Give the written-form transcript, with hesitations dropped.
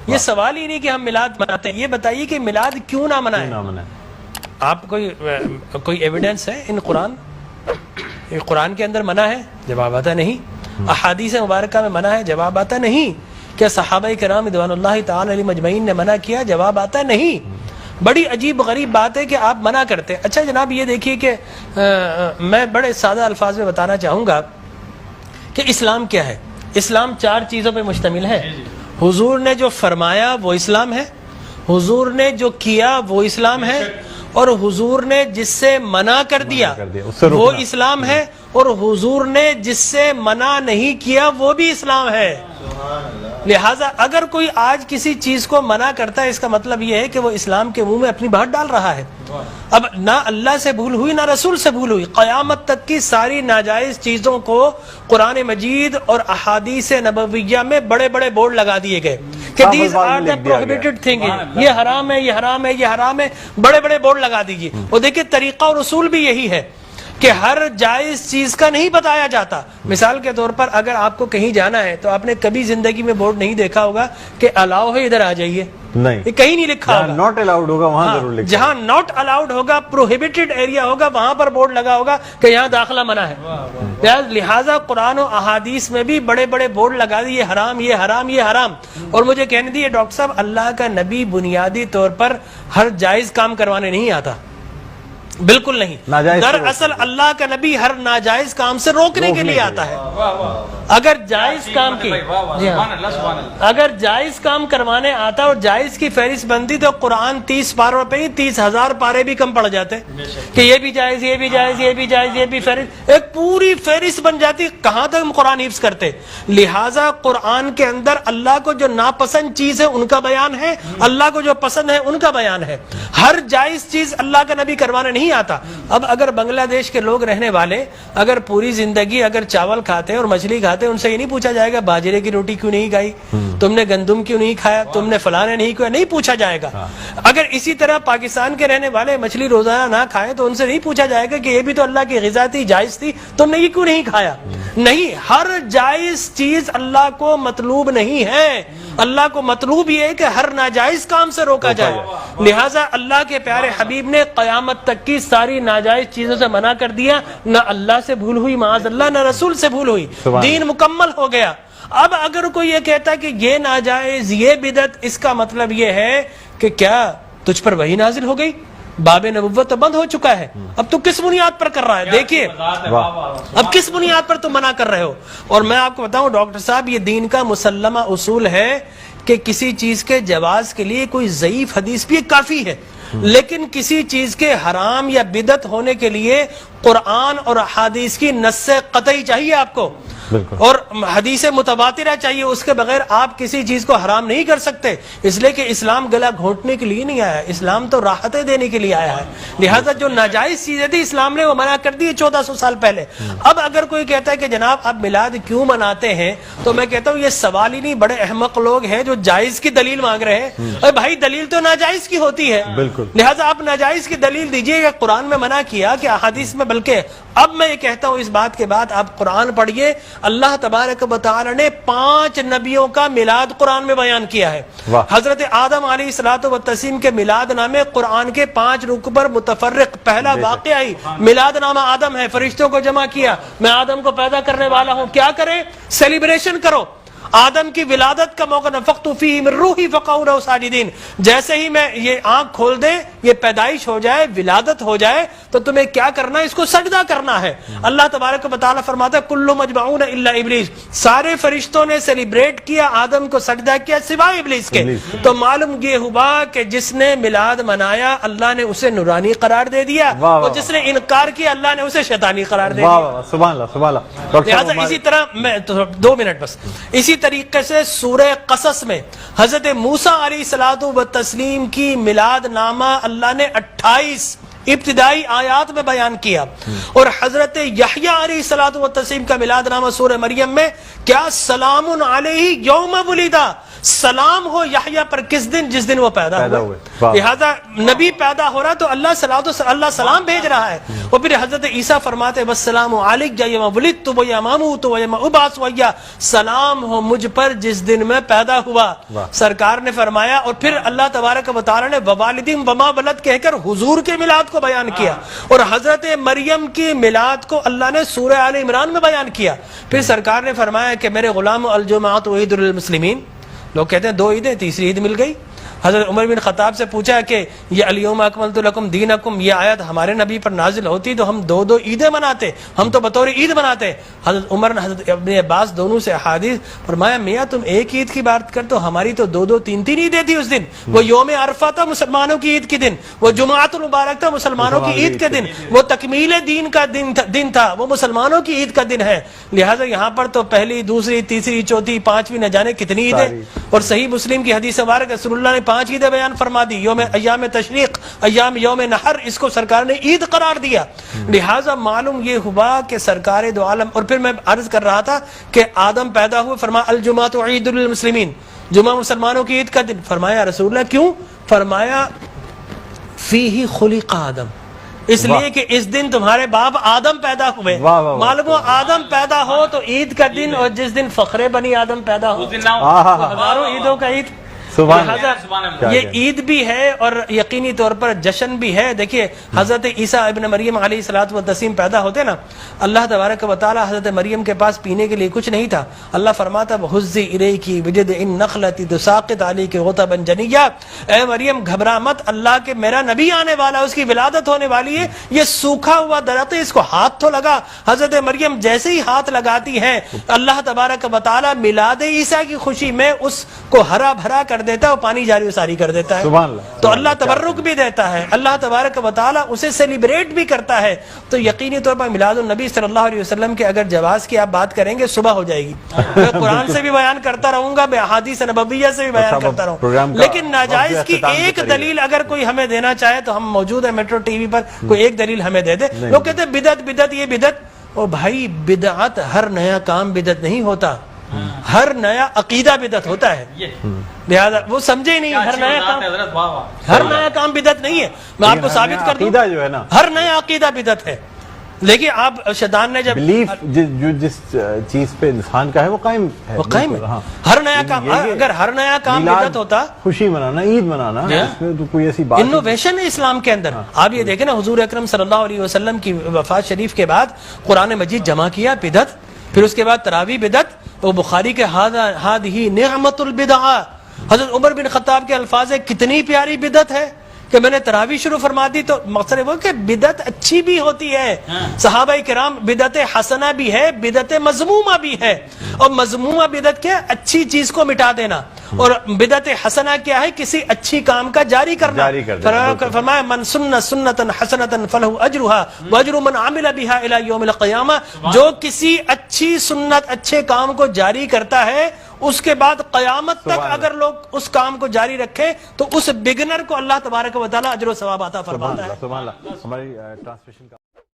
یہ سوال ہی نہیں کہ ہم میلاد مناتے ہیں. یہ بتائیے کہ میلاد کیوں نہ منائیں؟ آپ کوئی ایویڈنس ہے ان قرآن کے اندر منع ہے؟ جواب آتا نہیں. احادیث مبارکہ میں منع ہے؟ جواب آتا نہیں. کیا صحابہ کرام رضوان اللہ تعالی علیہم اجمعین نے منع کیا؟ جواب آتا نہیں. بڑی عجیب غریب بات ہے کہ آپ منع کرتے. اچھا جناب یہ دیکھیے کہ میں بڑے سادہ الفاظ میں بتانا چاہوں گا کہ اسلام کیا ہے. اسلام 4 چیزوں پہ مشتمل ہے. حضور نے جو فرمایا وہ اسلام ہے, حضور نے جو کیا وہ اسلام ہے, اور حضور نے جس سے منع کر دیا وہ اسلام ہے, اور حضور نے جس سے منع نہیں کیا وہ بھی اسلام ہے. لہٰذا اگر کوئی آج کسی چیز کو منع کرتا ہے اس کا مطلب یہ ہے کہ وہ اسلام کے منہ میں اپنی بات ڈال رہا ہے. اب نہ اللہ سے بھول ہوئی نہ رسول سے بھول ہوئی. قیامت تک کی ساری ناجائز چیزوں کو قرآن مجید اور احادیث نبویہ میں بڑے بڑے بورڈ لگا دیے گئے کہ these are the prohibited thing, یہ حرام ہے, یہ حرام ہے, یہ حرام ہے. بڑے بڑے بورڈ لگا دیجیے. اور دیکھیں طریقہ اور اصول بھی یہی ہے کہ ہر جائز چیز کا نہیں بتایا جاتا. مثال کے طور پر اگر آپ کو کہیں جانا ہے تو آپ نے کبھی زندگی میں بورڈ نہیں دیکھا ہوگا کہ الاؤ ہے ادھر آ جائیے, نہیں, یہ کہیں نہیں لکھا ہوگا. ناٹ الاؤڈ ہوگا وہاں ضرور لکھا, جہاں ناٹ الاؤڈ ہوگا, پروہیبٹڈ ایریا ہوگا, وہاں پر بورڈ لگا ہوگا کہ یہاں داخلہ منع ہے. لہٰذا قرآن و احادیث میں بھی بڑے بڑے بورڈ لگا دیے, یہ حرام, یہ حرام, یہ حرام. اور مجھے کہنے دیے ڈاکٹر صاحب اللہ کا نبی بنیادی طور پر ہر جائز کام کروانے نہیں آتا. بالکل نہیں. دراصل اللہ کا نبی ہر ناجائز کام سے روکنے کے لیے آتا ہے. اگر جائز کام کی اگر جائز کام کروانے آتا اور جائز کی فہرست بنتی تو قرآن 30 پاروں پہ ہی 30,000 پارے بھی کم پڑ جاتے کہ یہ بھی جائز, یہ بھی جائز, یہ بھی جائز, یہ بھی فہرست, ایک پوری فہرست بن جاتی. کہاں تک ہم قرآن حفظ کرتے. لہٰذا قرآن کے اندر اللہ کو جو ناپسند چیز ہے ان کا بیان ہے, اللہ کو جو پسند ہے ان کا بیان ہے. ہر جائز چیز اللہ کا نبی کروانے نہیں آتا. اب اگر بنگلہ دیش کے لوگ رہنے والے اگر پوری زندگی اگر چاول کھاتے اور مچھلی کھاتے, ان سے یہ نہیں پوچھا جائے گا باجرے کی روٹی کیوں نہیں کھائی, تم نے گندم کیوں نہیں کھایا, تم نے فلانے نہیں کیا, نہیں پوچھا جائے گا. اگر اسی طرح پاکستان کے رہنے والے مچھلی روزانہ نہ کھائیں تو ان سے نہیں پوچھا جائے گا کہ یہ بھی تو اللہ کی غذا تھی, جائز تھی, تم نے یہ کیوں نہیں کھایا. نہیں, ہر جائز چیز اللہ کو مطلوب نہیں ہے. اللہ کو مطلوب یہ ہے کہ ہر ناجائز کام سے روکا جائے. لہٰذا اللہ کے پیارے حبیب نے قیامت تک کی ساری ناجائز چیزوں سے منع کر دیا. نہ اللہ سے بھول ہوئی معاذ اللہ, نہ رسول سے بھول ہوئی. دین مکمل ہو گیا. اب اگر کوئی یہ کہتا ہے کہ یہ ناجائز, یہ بدعت, اس کا مطلب یہ ہے کہ کیا تجھ پر وحی نازل ہو گئی, باب نبوت تو بند ہو چکا ہے, اب تو کس بنیاد پر کر رہا ہے. دیکھیے اب کس بنیاد پر تم منع کر رہے ہو. اور میں آپ کو بتاؤں ڈاکٹر صاحب, یہ دین کا مسلمہ اصول ہے کہ کسی چیز کے جواز کے لیے کوئی ضعیف حدیث بھی کافی ہے, لیکن کسی چیز کے حرام یا بدعت ہونے کے لیے قرآن اور احادیث کی نص قطعی چاہیے آپ کو, اور حدیث متواترہ چاہیے. اس کے بغیر آپ کسی چیز کو حرام نہیں کر سکتے, اس لیے کہ اسلام گلا گھونٹنے کے لیے نہیں آیا, اسلام تو راحتیں دینے کے لیے آیا ہے. لہٰذا جو ناجائز چیزیں تھی اسلام نے وہ منع کر دی 1400 سال پہلے. اب اگر کوئی کہتا ہے کہ جناب آپ میلاد کیوں مناتے ہیں, تو میں کہتا ہوں یہ سوال ہی نہیں. بڑے احمق لوگ ہیں جو جائز کی دلیل مانگ رہے ہیں. ارے بھائی دلیل تو ناجائز کی ہوتی ہے, لہٰذا آپ ناجائز کی دلیل دیجئے. کہ قرآن میں منع کیا کہ احادیث میں, بلکہ اب میں یہ کہتا ہوں اس بات کے بعد آپ قرآن پڑھیے. اللہ تبارک و تعالی نے 5 نبیوں کا میلاد قرآن میں بیان کیا ہے. حضرت آدم علیہ الصلوۃ والتسلیم کے میلاد نامے قرآن کے 5 رکوع پر متفرق. پہلا واقعہ ہی میلاد نامہ آدم ہے, فرشتوں کو جمع کیا, میں آدم کو پیدا کرنے والا ہوں, کیا کریں, سیلیبریشن کرو. آدم کی ولادت کا موقع, نفخت فیہ من روحی فقعوا لہ ساجدین. جیسے ہی میں یہ آنکھ کھول دے, یہ پیدائش ہو جائے, ولادت ہو جائے, تو تمہیں کیا کرنا ہے, اس کو سجدہ کرنا ہے. اللہ تبارک و تعالیٰ فرماتا ہے کل مجمعون الا ابلیس, سارے فرشتوں نے سیلیبریٹ کیا, آدم کو سجدہ کیا سوائے ابلیس کے. تو معلوم یہ ہوا کہ جس نے میلاد منایا اللہ نے اسے نورانی قرار دے دیا, اور جس نے انکار کیا اللہ نے اسے شیطانی قرار دے دیا. سبحان اللہ سبحان اللہ. لہٰذا اسی طرح میں 2 منٹ بس, اسی طریقے سے سورہ قصص میں حضرت موسیٰ علیہ الصلوۃ والتسلیم کی میلاد نامہ اللہ نے 28 ابتدائی آیات میں بیان کیا. اور حضرت یحییٰ علیہ الصلوۃ والتسلیم کا میلاد نامہ سورہ مریم میں کیا سلام علیہ یوم ولدا، سلام ہو یحییٰ پر کس دن؟ جس دن وہ پیدا ہوئے. لہذا نبی پیدا ہو رہا تو اللہ سلام بھیج رہا ہے. اور پھر حضرت عیسیٰ فرماتے والسلام علیک یوم ولدت ویوم اموت ویوم ابعث حیا، سلام ہو مجھ پر جس دن میں پیدا ہوا. سرکار نے فرمایا. اور پھر اللہ تبارک و تعالی نے ووالدین وما ولد کہہ کر حضور کے میلاد کو بیان کیا. اور حضرت مریم کی میلاد کو اللہ نے سورہ آل عمران میں بیان کیا. پھر سرکار نے فرمایا کہ میرے غلام الجمعۃ عید للمسلمین. لوگ کہتے ہیں 2 عیدیں، تیسری عید مل گئی. حضرت عمر بن خطاب سے پوچھا کہ یہ الیوم اکملت لکم دینکم، یہ آیت ہمارے نبی پر نازل ہوتی تو ہم 2 عیدیں مناتے، ہم تو بطور عید مناتے. حضرت عمر نے حضرت ابن عباس دونوں سے احادیث فرمایا میاں تم ایک عید کی بات کر تو ہماری تو 2 3 عیدیں تھی اس دن. وہ یوم عرفہ تھا مسلمانوں کی عید کے دن، وہ جمعۃ المبارک تھا مسلمانوں کی عید کے دن، وہ تکمیل دین کا دن تھا، وہ مسلمانوں کی عید کا دن ہے. لہٰذا یہاں پر تو پہلی، دوسری، تیسری، چوتھی، پانچویں نہ جانے کتنی عیدیں. اور صحیح مسلم کی حدیث مبارک رسول اللہ نے 5 عیدیں بیان فرما دی. ایام تشریق، یوم نحر، اس کو سرکار نے عید قرار دیا. لہٰذا معلوم یہ ہوا کہ سرکار دو عالم. اور پھر میں عرض کر رہا تھا کہ آدم پیدا ہوئے، فرمایا الجمعۃ عید للمسلمین، جمعہ مسلمانوں کی عید کا دن. فرمایا رسول اللہ کیوں؟ فرمایا فیہ خلق آدم، اس لیے کہ اس دن تمہارے باپ آدم پیدا ہوئے. معلوم ہو آدم پیدا ہو تو عید کا دن، اور جس دن فخر بنی آدم پیدا ہو ہزاروں عیدوں کا عید. یہ عید بھی ہے اور یقینی طور پر جشن بھی ہے. دیکھیے حضرت عیسیٰ ابن مریم علیہ الصلوۃ والتسلیم پیدا ہوتے نا، اللہ تبارک و تعالی حضرت مریم کے پاس پینے کے لیے کچھ نہیں تھا. اللہ فرماتا وَهُزِّ إِلَيْكِ بِجِذْعِ النَّخْلَةِ تُسَاقِطْ عَلَيْكِ رُطَبًا جَنِيًّا، اے مریم گھبرا مت، اللہ کے میرا نبی آنے والا، اس کی ولادت ہونے والی ہے. یہ سوکھا ہوا درخت ہے، اس کو ہاتھ تو لگا. حضرت مریم جیسے ہی ہاتھ لگاتی ہیں اللہ تبارک و تعالی میلاد عیسیٰ کی خوشی میں اس کو ہرا بھرا کر دیتا ہے اور پانی جاری و ساری کر دیتا ہے. تو اللہ تبرک بھی دیتا ہے، اللہ تبارک و تعالی اسے سیلیبریٹ بھی کرتا ہے. تو یقینی طور پر میلاد النبی صلی اللہ علیہ وسلم کے اگر جواز کی آپ بات کریں گے صبح ہو جائے گی. میں قرآن سے بھی بیان کرتا رہوں گا، میں احادیث نبویہ سے بھی بیان کرتا رہوں، لیکن ناجائز کی ایک دلیل اگر کوئی ہمیں دینا چاہے تو ہم موجود ہیں میٹرو ٹی وی پر، کوئی ایک دلیل ہمیں دے دے. لوگ کہتے ہیں بدعت بدعت یہ بدعت. او بھائی بدعت ہر نیا کام بدعت نہیں ہوتا، ہر نیا عقیدہ بدعت ہوتا ہے. لہذا وہ سمجھے نہیں، ہر نیا کام بدعت نہیں ہے. میں آپ کو ثابت کر دوں جو ہے نا ہر نیا عقیدہ بدعت ہے. دیکھیے آپ شیطان نے جب بلیف جس چیز پہ انسان کا ہے وہ قائم ہے، وہ قائم ہے. ہر نیا کام، اگر ہر نیا کام بدعت ہوتا، خوشی منانا، عید منانا، اس میں تو کوئی ایسی بات انوویشن ہے اسلام کے اندر. آپ یہ دیکھیں نا حضور اکرم صلی اللہ علیہ وسلم کی وفات شریف کے بعد قرآن مجید جمع کیا بدعت، پھر اس کے بعد تراویح بدعت. وہ بخاری کے ہذہ نعمت البدع، حضرت عمر بن خطاب کے الفاظ کتنی پیاری بدعت ہے کہ میں نے تراویح شروع فرما دی. تو مقصد وہ کہ بدعت اچھی بھی ہوتی ہے. صحابہ کرام بدعت حسنہ بھی ہے، بدعت مذمومہ بھی ہے. اور مذمومہ بدعت کیا؟ اچھی چیز کو مٹا دینا. اور بدعت حسنہ کیا ہے؟ کسی اچھی کام کا جاری کرنا. فرمایا من سن سنتا حسنتا فلہ اجرھا واجر من عمل بھا الی یوم القیامہ. جو کسی اچھی سنت، اچھے کام کو جاری کرتا ہے، اس کے بعد قیامت تک اگر لوگ اس کام کو جاری رکھیں تو اس بگنر کو اللہ تبارک و تعالی اجر و ثواب عطا فرماتا ہے. سبحان اللہ. ہماری ٹرانسلیشن کا